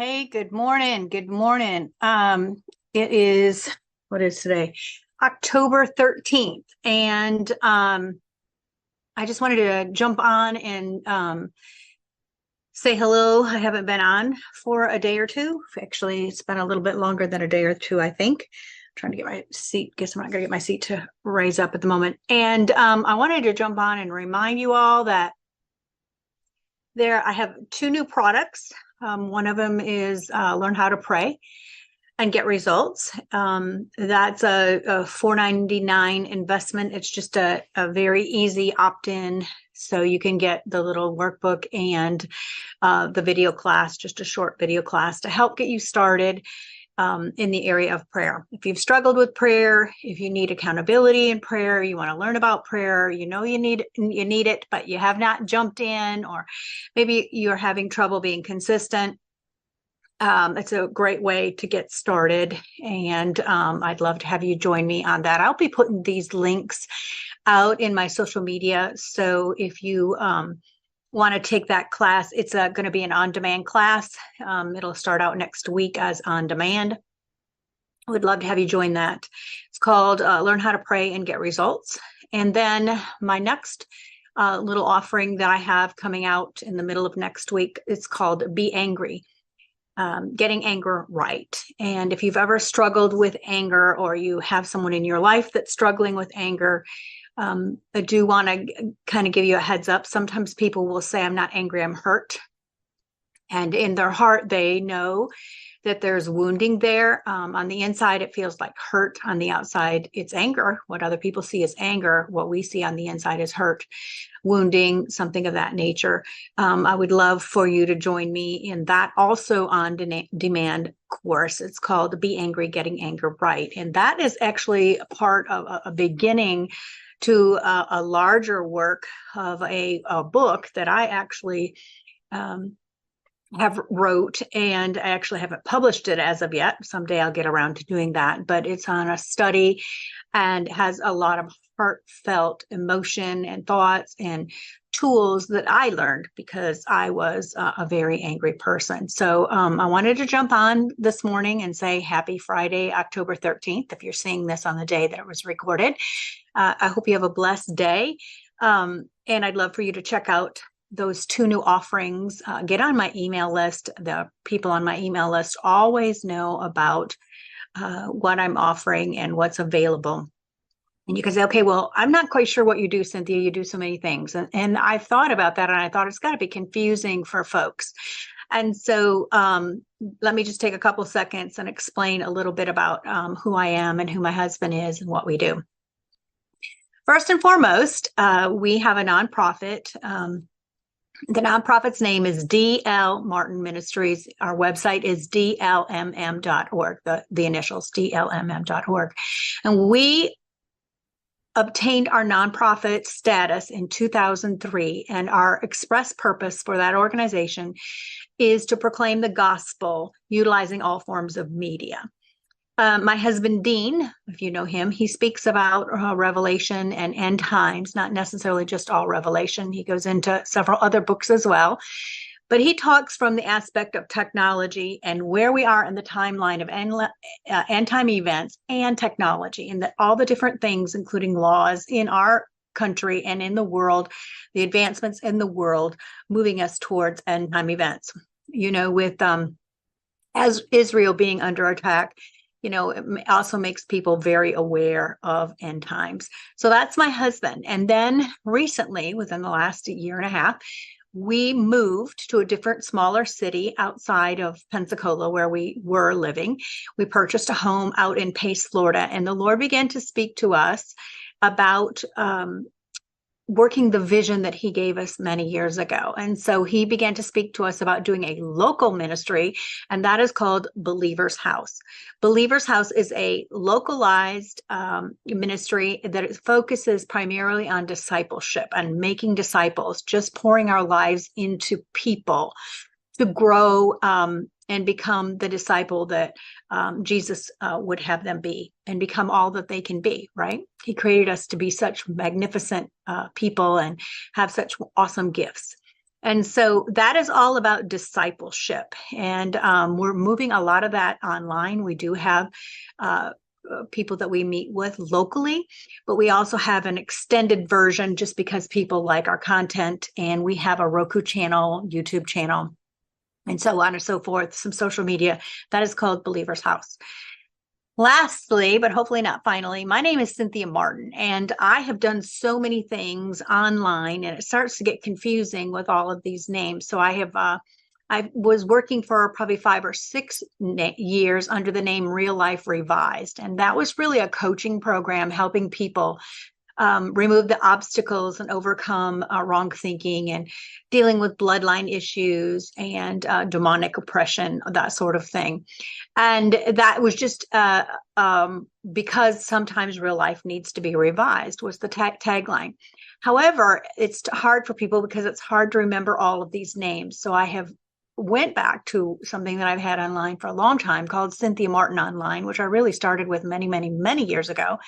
Hey, good morning. Good morning. It is, what is today? October 13th. And I just wanted to jump on and say hello. I haven't been on for a day or two. Actually, it's been a little bit longer than a day or two, I think. Trying to get my seat. Guess I'm not going to get my seat to raise up at the moment. And I wanted to jump on and remind you all that I have two new products. One of them is Learn How to Pray and Get Results. That's a $4.99 investment. It's just a very easy opt-in. So you can get the little workbook and the video class, just a short video class to help get you started in the area of prayer. If you've struggled with prayer, if you need accountability in prayer, you want to learn about prayer, you know you need it, but you have not jumped in, or maybe you're having trouble being consistent. It's a great way to get started, and I'd love to have you join me on that. I'll be putting these links out in my social media. So if you want to take that class, it's going to be an on-demand class. It'll start out next week as on-demand. I would love to have you join that. It's called Learn How to Pray and Get Results. And then my next little offering that I have coming out in the middle of next week, it's called Be Angry. Getting anger right. And if you've ever struggled with anger, or you have someone in your life that's struggling with anger, I do want to kind of give you a heads up. Sometimes people will say, I'm not angry, I'm hurt. And in their heart, they know that there's wounding there. On the inside, it feels like hurt. On the outside, it's anger. What other people see is anger. What we see on the inside is hurt, wounding, something of that nature. I would love for you to join me in that also on demand course. It's called Be Angry, Getting Anger Right. And that is actually a part of a beginning to a larger work of a book that I actually have wrote, and I actually haven't published it as of yet. Someday I'll get around to doing that, but it's on a study and has a lot of heartfelt emotion and thoughts and tools that I learned because I was a very angry person. So I wanted to jump on this morning and say happy Friday, October 13th, if you're seeing this on the day that it was recorded. I hope you have a blessed day. And I'd love for you to check out those two new offerings. Get on my email list. The people on my email list always know about what I'm offering and what's available. And you can say, okay, well, I'm not quite sure what you do, Cynthia. You do so many things. And I thought about that, and I thought it's got to be confusing for folks. And so let me just take a couple seconds and explain a little bit about who I am and who my husband is and what we do. First and foremost, we have a nonprofit. The nonprofit's name is D.L. Martin Ministries. Our website is dlmm.org, the initials, dlmm.org. And we obtained our nonprofit status in 2003, and our express purpose for that organization is to proclaim the gospel utilizing all forms of media. My husband, Dean, if you know him, he speaks about Revelation and end times, not necessarily just all Revelation. He goes into several other books as well. But he talks from the aspect of technology and where we are in the timeline of end time events and technology, and that all the different things, including laws in our country and in the world, the advancements in the world, moving us towards end time events. You know, with as Israel being under attack, you know, it also makes people very aware of end times. So that's my husband. And then recently, within the last year and a half, we moved to a different, smaller city outside of Pensacola, where we were living. We purchased a home out in Pace, Florida, and the Lord began to speak to us about working the vision that he gave us many years ago. And so he began to speak to us about doing a local ministry, and that is called Believer's House. Believer's House is a localized ministry that focuses primarily on discipleship and making disciples, just pouring our lives into people to grow and become the disciple that Jesus would have them be, and become all that they can be, right? He created us to be such magnificent people and have such awesome gifts. And so that is all about discipleship. And we're moving a lot of that online. We do have people that we meet with locally, but we also have an extended version just because people like our content. And we have a Roku channel, YouTube channel, and so on and so forth, some social media that is called Believer's House. Lastly, but hopefully not finally, my name is Cynthia Martin, and I have done so many things online, and it starts to get confusing with all of these names. So I was working for probably 5 or 6 years under the name Real Life Revised, and that was really a coaching program helping people remove the obstacles and overcome wrong thinking and dealing with bloodline issues and demonic oppression, that sort of thing. And that was just because sometimes real life needs to be revised was the tagline. However, it's hard for people because it's hard to remember all of these names. So I have went back to something that I've had online for a long time called Cynthia Martin Online, which I really started with many, many, many years ago.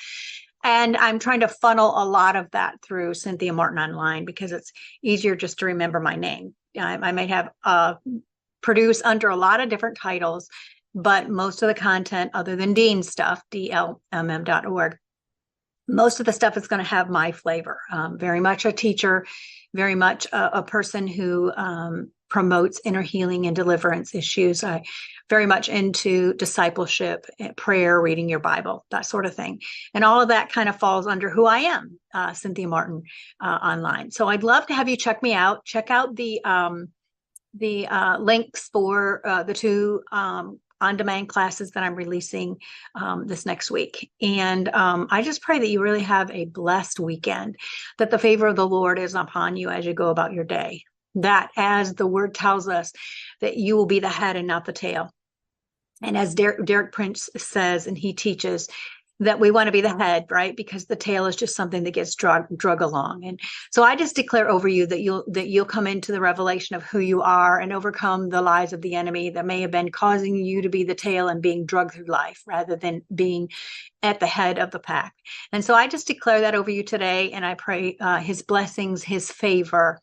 And I'm trying to funnel a lot of that through Cynthia Martin Online because it's easier just to remember my name. I may have produced under a lot of different titles, but most of the content, other than Dean stuff, DLMM.org, most of the stuff is going to have my flavor. Very much a teacher, very much a person who promotes inner healing and deliverance issues. I very much into discipleship, prayer, reading your Bible, that sort of thing. And all of that kind of falls under who I am, Cynthia Martin Online. So I'd love to have you check me out. Check out the links for the 2 on-demand classes that I'm releasing this next week. And I just pray that you really have a blessed weekend, that the favor of the Lord is upon you as you go about your day. That, as the word tells us, that you will be the head and not the tail. And as Derek Prince says, and he teaches, that we want to be the head, right? Because the tail is just something that gets drug along. And so I just declare over you that you'll come into the revelation of who you are and overcome the lies of the enemy that may have been causing you to be the tail and being drugged through life rather than being at the head of the pack. And so I just declare that over you today, and I pray his blessings, his favor,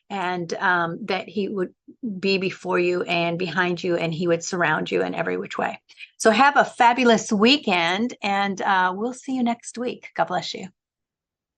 and that he would be before you and behind you, and he would surround you in every which way. So have a fabulous weekend, and we'll see you next week. God bless you.